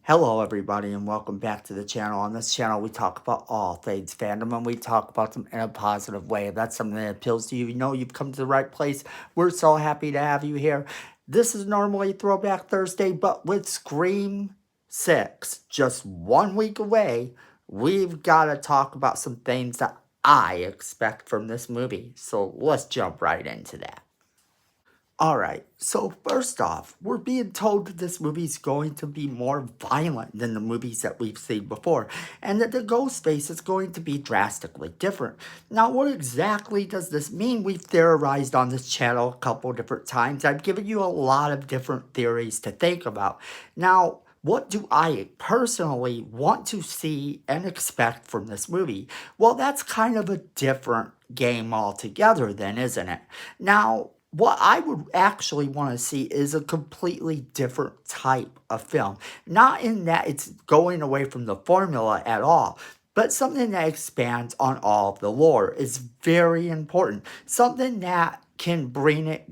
Hello, everybody, and welcome back to the channel. On this channel, we talk about all things fandom, and we talk about them in a positive way. If that's something that appeals to you, you know you've come to the right place. We're so happy to have you here. This is normally Throwback Thursday, but with Scream 6 just 1 week away, we've got to talk about some things that I expect from this movie. So let's jump right into that. Alright, so first off, we're being told that this movie's going to be more violent than the movies that we've seen before, and that the ghost face is going to be drastically different. Now, what exactly does this mean? We've theorized on this channel a couple different times. I've given you a lot of different theories to think about. Now, what do I personally want to see and expect from this movie? Well, that's kind of a different game altogether then, isn't it? Now, what I would actually want to see is a completely different type of film. Not in that it's going away from the formula at all, but something that expands on all of the lore is very important. Something that can bring it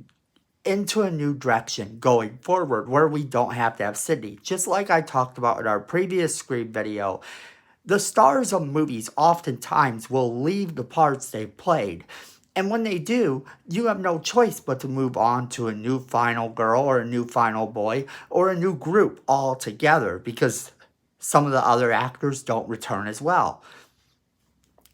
into a new direction going forward where we don't have to have Sydney. Just like I talked about in our previous Scream video, the stars of movies oftentimes will leave the parts they've played. And when they do, you have no choice but to move on to a new final girl or a new final boy or a new group altogether because some of the other actors don't return as well.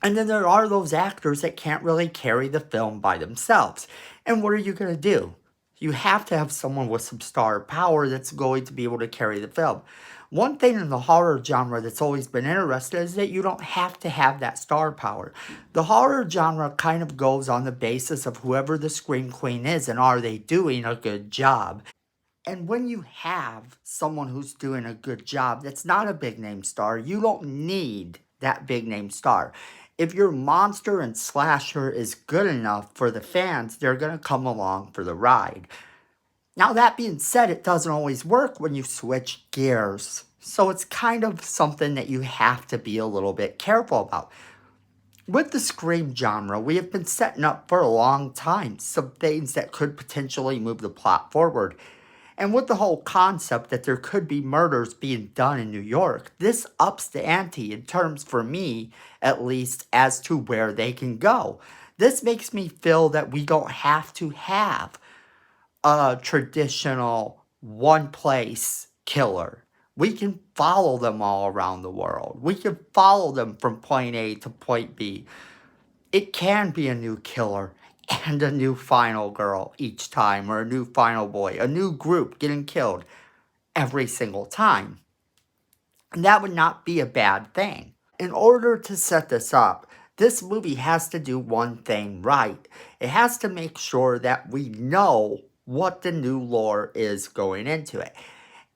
And then there are those actors that can't really carry the film by themselves. And what are you going to do? You have to have someone with some star power that's going to be able to carry the film. One thing in the horror genre that's always been interesting is that you don't have to have that star power. The horror genre kind of goes on the basis of whoever the Scream Queen is and are they doing a good job. And when you have someone who's doing a good job that's not a big name star, you don't need that big name star. If your monster and slasher is good enough for the fans, they're going to come along for the ride. Now, that being said, it doesn't always work when you switch gears. So it's kind of something that you have to be a little bit careful about. With the Scream genre, we have been setting up for a long time some things that could potentially move the plot forward. And with the whole concept that there could be murders being done in New York, this ups the ante in terms, for me at least, as to where they can go. This makes me feel that we don't have to have a traditional one place killer. We can follow them all around the world. We can follow them from point A to point B. It can be a new killer and a new final girl each time, or a new final boy, a new group getting killed every single time. And that would not be a bad thing. In order to set this up, this movie has to do one thing right. It has to make sure that we know what the new lore is going into it.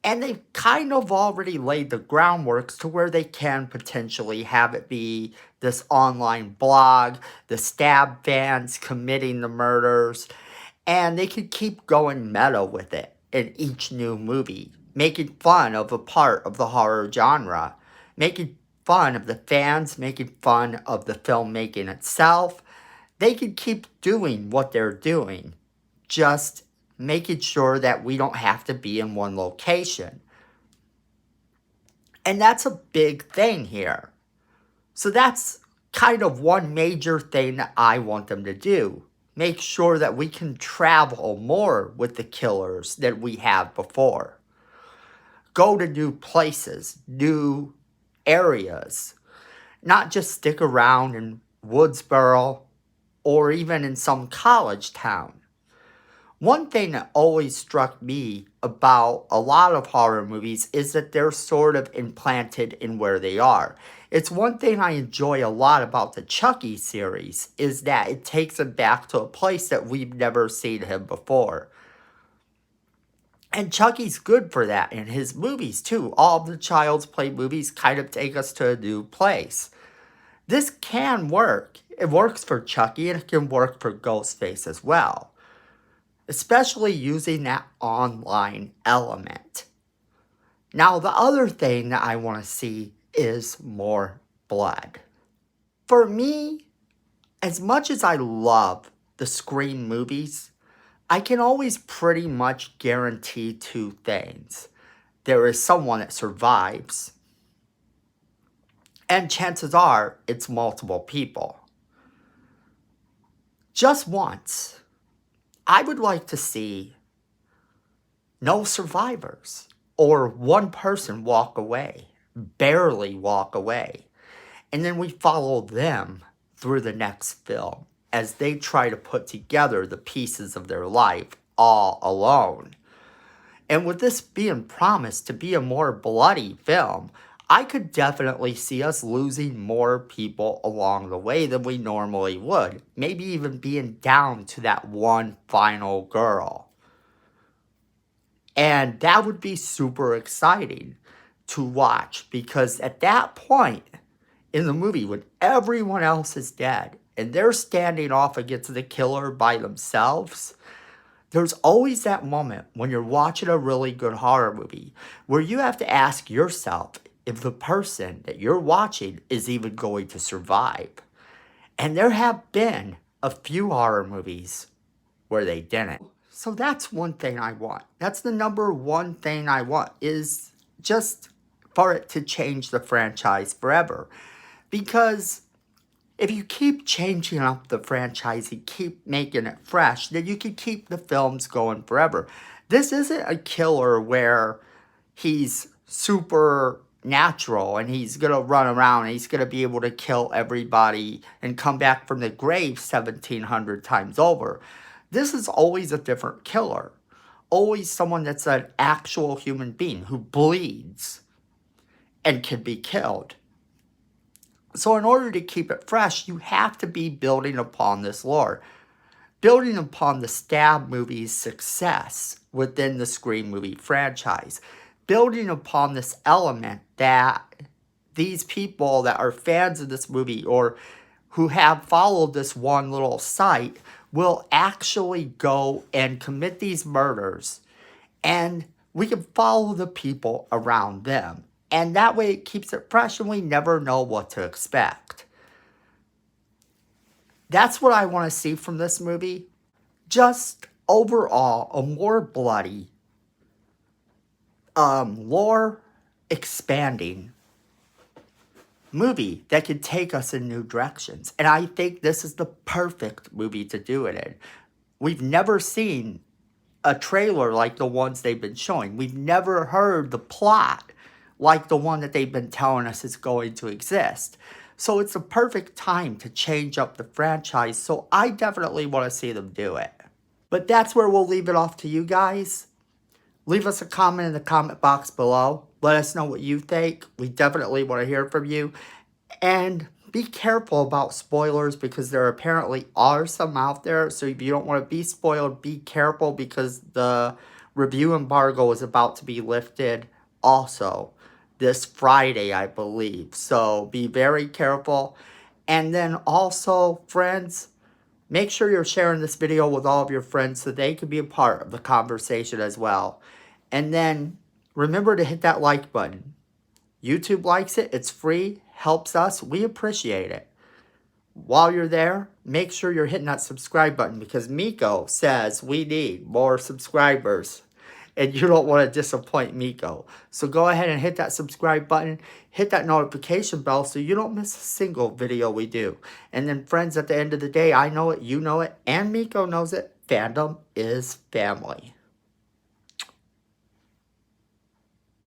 And they've kind of already laid the groundwork to where they can potentially have it be this online blog, the stab fans committing the murders, and they could keep going meta with it in each new movie, making fun of a part of the horror genre, making fun of the fans, making fun of the filmmaking itself. They could keep doing what they're doing, just making sure that we don't have to be in one location. And that's a big thing here. So that's kind of one major thing that I want them to do. Make sure that we can travel more with the killers than we have before. Go to new places, new areas. Not just stick around in Woodsboro or even in some college town. One thing that always struck me about a lot of horror movies is that they're sort of implanted in where they are. It's one thing I enjoy a lot about the Chucky series, is that it takes him back to a place that we've never seen him before. And Chucky's good for that in his movies too. All of the Child's Play movies kind of take us to a new place. This can work. It works for Chucky and it can work for Ghostface as well. Especially using that online element. Now, the other thing that I want to see is more blood. For me, as much as I love the Scream movies, I can always pretty much guarantee two things. there is someone that survives. And chances are, it's multiple people. Just once, I would like to see no survivors, or one person walk away, barely walk away. And then we follow them through the next film as they try to put together the pieces of their life all alone. And with this being promised to be a more bloody film, I could definitely see us losing more people along the way than we normally would. Maybe even being down to that one final girl. And that would be super exciting to watch, because at that point in the movie, when everyone else is dead and they're standing off against the killer by themselves, there's always that moment when you're watching a really good horror movie where you have to ask yourself if the person that you're watching is even going to survive. And there have been a few horror movies where they didn't. So that's one thing I want. That's the number one thing I want, is just for it to change the franchise forever. Because if you keep changing up the franchise and keep making it fresh, then you can keep the films going forever. This isn't a killer where he's super natural and he's going to run around and he's going to be able to kill everybody and come back from the grave 1,700 times over. This is always a different killer. Always someone that's an actual human being who bleeds and can be killed. So in order to keep it fresh, you have to be building upon this lore. Building upon the Stab movie's success within the Scream movie franchise. Building upon this element that these people that are fans of this movie or who have followed this one little site will actually go and commit these murders, and we can follow the people around them. And that way it keeps it fresh and we never know what to expect. That's what I want to see from this movie. Just overall, a more bloody, lore expanding movie that can take us in new directions. And I think this is the perfect movie to do it in. We've never seen a trailer like the ones they've been showing. We've never heard the plot like the one that they've been telling us is going to exist. So it's a perfect time to change up the franchise. So I definitely want to see them do it. But that's where we'll leave it off to you guys. Leave us a comment in the comment box below. Let us know what you think. We definitely want to hear from you. And be careful about spoilers, because there apparently are some out there. So if you don't want to be spoiled, be careful, because the review embargo is about to be lifted also this Friday, I believe. So be very careful. And then also, friends, make sure you're sharing this video with all of your friends so they can be a part of the conversation as well. And then remember to hit that like button. YouTube likes it. It's free. Helps us. We appreciate it. While you're there, make sure you're hitting that subscribe button, because Miko says we need more subscribers. And you don't want to disappoint Miko. So go ahead and hit that subscribe button. Hit that notification bell so you don't miss a single video we do. And then friends, at the end of the day, I know it, you know it, and Miko knows it. Fandom is family.